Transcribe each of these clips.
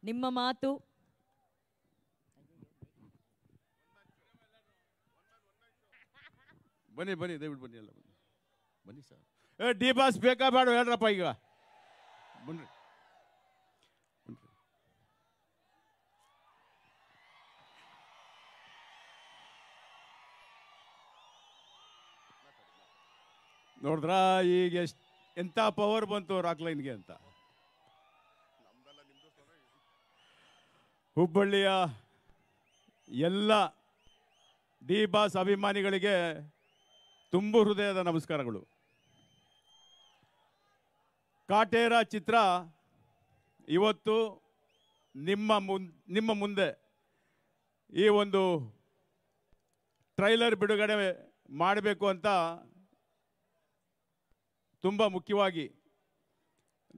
ನಿಮ್ಮ ಮಾತು. ಬನ್ನಿ ಬನ್ನಿ ದಯವಿಟ್ಟು ಬನ್ನಿ ಎಲ್ಲ ಬನ್ನಿ ಬನ್ನಿ ಸರ್. ಡಿ ಬಾಸ್ ಬೇಕಾ ಬೇಡ ಹೇಳ್ರಪ್ಪ ಈಗ ಬನ್ನಿ. ನೋಡಿದ್ರ ಈಗ ಎಂತ ಪವರ್ ಬಂತು ರಾಕ್ಲೈನ್ಗೆ ಅಂತ. ಹುಬ್ಬಳ್ಳಿಯ ಎಲ್ಲ ಡಿ ಬಾಸ್ ಅಭಿಮಾನಿಗಳಿಗೆ ತುಂಬು ಹೃದಯದ ನಮಸ್ಕಾರಗಳು. ಕಾಟೇರ ಚಿತ್ರ ಇವತ್ತು ನಿಮ್ಮ ಮುಂದೆ ಈ ಒಂದು ಟ್ರೈಲರ್ ಬಿಡುಗಡೆ ಮಾಡಬೇಕು ಅಂತ ತುಂಬ ಮುಖ್ಯವಾಗಿ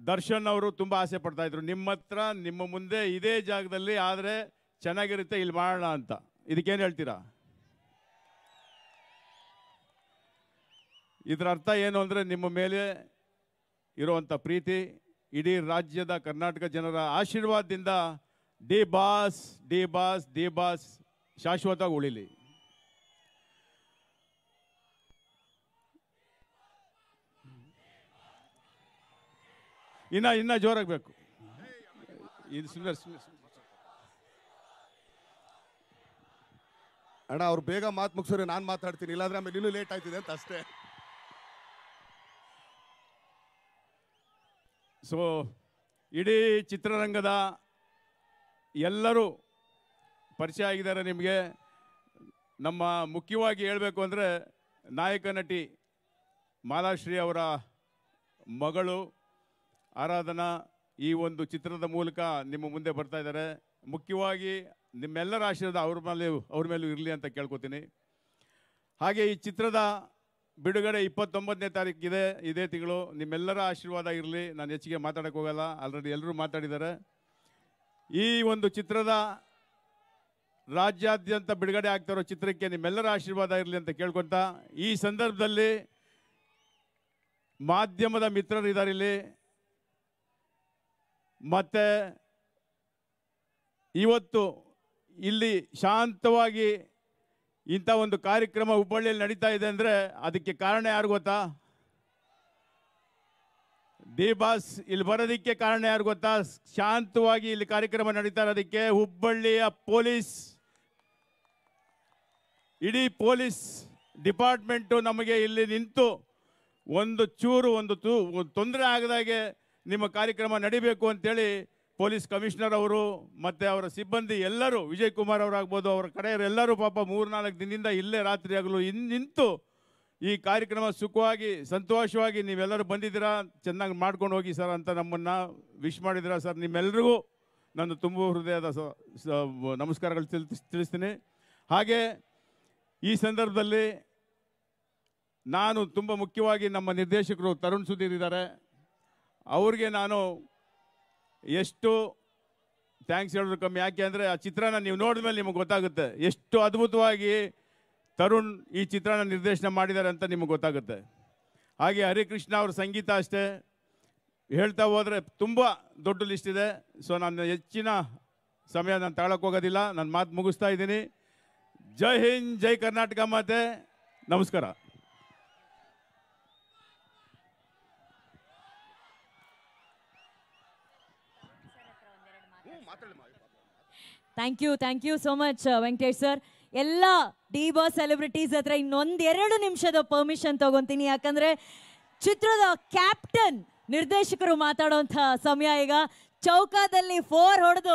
ದರ್ಶನ್ ಅವರು ತುಂಬ ಆಸೆ ಪಡ್ತಾ ಇದ್ರು. ನಿಮ್ಮ ಮುಂದೆ ಇದೇ ಜಾಗದಲ್ಲಿ ಆದರೆ ಚೆನ್ನಾಗಿರುತ್ತೆ, ಇಲ್ಲಿ ಮಾಡೋಣ ಅಂತ. ಇದಕ್ಕೇನು ಹೇಳ್ತೀರಾ? ಇದರ ಅರ್ಥ ಏನು ಅಂದರೆ ನಿಮ್ಮ ಮೇಲೆ ಇರುವಂಥ ಪ್ರೀತಿ, ಇಡೀ ರಾಜ್ಯದ ಕರ್ನಾಟಕ ಜನರ ಆಶೀರ್ವಾದದಿಂದ D boss D boss D boss ಶಾಶ್ವತವಾಗಿ ಉಳಿಲಿ. ಇನ್ನ ಜೋರಾಗಬೇಕು. ಇದು ಸುಮ್ಮನೆ ಅಣ್ಣ ಅವ್ರು ಬೇಗ ಮಾತು ಮುಗಿಸೋರೆ ನಾನು ಮಾತಾಡ್ತೀನಿ, ಇಲ್ಲಾಂದ್ರೆ ಆಮೇಲೆ ಇನ್ನೂ ಲೇಟ್ ಆಯ್ತಿದೆ ಅಂತ ಅಷ್ಟೇ. ಸೊ ಇಡೀ ಚಿತ್ರರಂಗದ ಎಲ್ಲರೂ ಪರಿಚಯ ಆಗಿದ್ದಾರೆ ನಿಮಗೆ. ನಮ್ಮ ಮುಖ್ಯವಾಗಿ ಹೇಳಬೇಕು ಅಂದರೆ ನಾಯಕ ನಟಿ ಮಾಲಾಶ್ರೀ ಅವರ ಮಗಳು ಆರಾಧನಾ ಈ ಒಂದು ಚಿತ್ರದ ಮೂಲಕ ನಿಮ್ಮ ಮುಂದೆ ಬರ್ತಾ ಇದ್ದಾರೆ. ಮುಖ್ಯವಾಗಿ ನಿಮ್ಮೆಲ್ಲರ ಆಶೀರ್ವಾದ ಅವ್ರ ಮೇಲೂ ಇರಲಿ ಅಂತ ಕೇಳ್ಕೊತೀನಿ. ಹಾಗೆ ಈ ಚಿತ್ರದ ಬಿಡುಗಡೆ 29ನೇ ತಾರೀಕಿದೆ, ಇದೇ ತಿಂಗಳು. ನಿಮ್ಮೆಲ್ಲರ ಆಶೀರ್ವಾದ ಇರಲಿ. ನಾನು ಹೆಚ್ಚಿಗೆ ಮಾತಾಡೋಕ್ಕೆ ಹೋಗಲ್ಲ, ಆಲ್ರೆಡಿ ಎಲ್ಲರೂ ಮಾತಾಡಿದ್ದಾರೆ. ಈ ಒಂದು ಚಿತ್ರದ ರಾಜ್ಯಾದ್ಯಂತ ಬಿಡುಗಡೆ ಆಗ್ತಿರೋ ಚಿತ್ರಕ್ಕೆ ನಿಮ್ಮೆಲ್ಲರ ಆಶೀರ್ವಾದ ಇರಲಿ ಅಂತ ಕೇಳ್ಕೊತ, ಈ ಸಂದರ್ಭದಲ್ಲಿ ಮಾಧ್ಯಮದ ಮಿತ್ರರು ಇದ್ದಾರೆ ಇಲ್ಲಿ. ಮತ್ತು ಇವತ್ತು ಇಲ್ಲಿ ಶಾಂತವಾಗಿ ಇಂಥ ಒಂದು ಕಾರ್ಯಕ್ರಮ ಹುಬ್ಬಳ್ಳಿಯಲ್ಲಿ ನಡೀತಾ ಇದೆ ಅಂದರೆ ಅದಕ್ಕೆ ಕಾರಣ ಯಾರು ಗೊತ್ತಾ? ಡಿ ಬಾಸ್ ಇಲ್ಲಿ ಬರೋದಕ್ಕೆ ಕಾರಣ ಯಾರು ಗೊತ್ತಾ? ಶಾಂತವಾಗಿ ಇಲ್ಲಿ ಕಾರ್ಯಕ್ರಮ ನಡೀತಾ ಇರೋದಕ್ಕೆ ಹುಬ್ಬಳ್ಳಿಯ ಪೊಲೀಸ್, ಇಡೀ ಪೊಲೀಸ್ ಡಿಪಾರ್ಟ್ಮೆಂಟು ನಮಗೆ ಇಲ್ಲಿ ನಿಂತು ಒಂದು ತೊಂದರೆ ಆಗದಾಗೆ ನಿಮ್ಮ ಕಾರ್ಯಕ್ರಮ ನಡಿಬೇಕು ಅಂತೇಳಿ ಪೊಲೀಸ್ ಕಮಿಷನರ್ ಅವರು ಮತ್ತು ಅವರ ಸಿಬ್ಬಂದಿ ಎಲ್ಲರೂ, ವಿಜಯ್ ಕುಮಾರ್ ಅವರಾಗ್ಬೋದು, ಅವರ ಕಡೆಯವರೆಲ್ಲರೂ ಪಾಪ 3-4 ದಿನದಿಂದ ಇಲ್ಲೇ ರಾತ್ರಿ ಆಗಲು ನಿಂತು ಈ ಕಾರ್ಯಕ್ರಮ ಸುಖವಾಗಿ ಸಂತೋಷವಾಗಿ ನೀವೆಲ್ಲರೂ ಬಂದಿದ್ದೀರಾ, ಚೆನ್ನಾಗಿ ಮಾಡ್ಕೊಂಡು ಹೋಗಿ ಸರ್ ಅಂತ ನಮ್ಮನ್ನು ವಿಶ್ ಮಾಡಿದ್ದೀರಾ ಸರ್. ನಿಮ್ಮೆಲ್ಲರಿಗೂ ನಾನು ತುಂಬ ಹೃದಯದ ನಮಸ್ಕಾರಗಳು ತಿಳಿಸ್ತೀನಿ. ಹಾಗೆ ಈ ಸಂದರ್ಭದಲ್ಲಿ ನಾನು ತುಂಬ ಮುಖ್ಯವಾಗಿ ನಮ್ಮ ನಿರ್ದೇಶಕರು ತರುಣ್ ಸುಧೀರ್ ಇದ್ದಾರೆ, ಅವ್ರಿಗೆ ನಾನು ಎಷ್ಟು ಥ್ಯಾಂಕ್ಸ್ ಹೇಳಿದ್ರು ಕಮ್ಮಿ. ಯಾಕೆ ಅಂದರೆ ಆ ಚಿತ್ರನ ನೀವು ನೋಡಿದ ಮೇಲೆ ನಿಮಗೆ ಗೊತ್ತಾಗುತ್ತೆ ಎಷ್ಟು ಅದ್ಭುತವಾಗಿ ತರುಣ್ ಈ ಚಿತ್ರನ ನಿರ್ದೇಶನ ಮಾಡಿದ್ದಾರೆ ಅಂತ ನಿಮಗೆ ಗೊತ್ತಾಗುತ್ತೆ. ಹಾಗೆ ಹರಿಕೃಷ್ಣ ಅವ್ರ ಸಂಗೀತ ಅಷ್ಟೇ, ಹೇಳ್ತಾ ಹೋದರೆ ತುಂಬ ದೊಡ್ಡ ಲಿಸ್ಟ್ ಇದೆ. ಸೊ ನಾನು ಹೆಚ್ಚಿನ ಸಮಯ ನಾನು ತಗೊಳಕ್ಕೆ ಹೋಗೋದಿಲ್ಲ, ನಾನು ಮಾತು ಮುಗಿಸ್ತಾ ಇದ್ದೀನಿ. ಜೈ ಹಿಂದ್, ಜೈ ಕರ್ನಾಟಕ ಮಾತೆ, ನಮಸ್ಕಾರ. Thank you so much Venkatesh sir. ಎಲ್ಲ ಡಿ ಬಾಸ್ ಸೆಲೆಬ್ರಿಟೀಸ್ ಹತ್ರ ಇನ್ನೊಂದೆರಡು ನಿಮಿಷದ ಪರ್ಮಿಷನ್ ತಗೊಂತೀನಿ, ಯಾಕಂದ್ರೆ ಚಿತ್ರದ ಕ್ಯಾಪ್ಟನ್ ನಿರ್ದೇಶಕರು ಮಾತಾಡೋಂಥ ಸಮಯ ಈಗ. ಚೌಕಾದಲ್ಲಿ 4 ಹೊಡೆದು